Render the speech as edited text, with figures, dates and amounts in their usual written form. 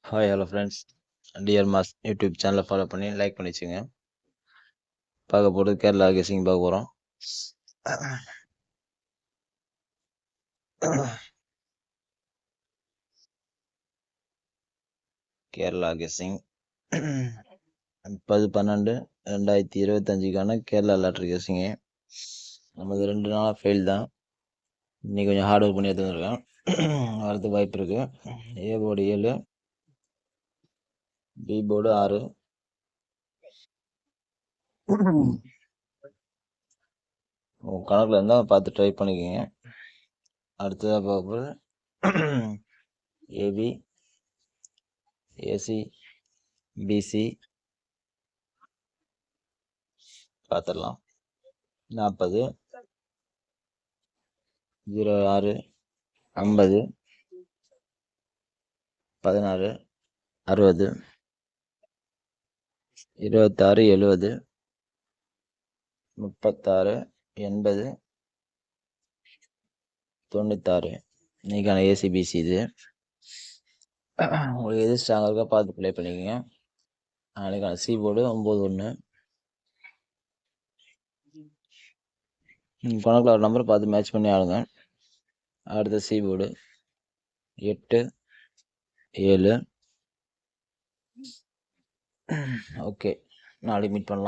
Hi hello friends, dear mass YouTube சேனலை follow பண்ணி like பண்ணி வச்சுங்க. பார்க்க போகிறது கேரளா கெஸிங் பார்க்க போகிறோம். கேரளா கெஸிங் 10/12/2025 கேரளா லாட்ரி கெஸிங்கு. நமது 2 நாளாக ஃபெயில் தான். இன்னைக்கு கொஞ்சம் ஹார்ட் ஒர்க் பண்ணி எடுத்துருக்கேன். வரதுக்கு வாய்ப்பு இருக்கு. A board 7, B board 6. உங்கள் கணக்கில் இருந்தால் பார்த்து ட்ரை பண்ணிக்கோங்க. அடுத்ததாக பார்க்குறது ஏபி, ஏசி, பிசி பார்த்துடலாம். 40, 06, 50, 16, 60, 26, 70, 36, 80, 96. இன்னைக்கான ஏசிபிசி இது. உங்களுக்கு எது ஸ்ட்ராங்காக இருக்கோ பார்த்து ப்ளே பண்ணிக்கோங்க. நாளைக்கான சி போர்டு 9/1. கணக்கில் ஒரு நம்பர் பார்த்து மேட்ச் பண்ணி ஆடுங்க. அடுத்த சி போர்டு 8, 7. ஓகே, நாளைக்கு மீட் பண்ணலாம்.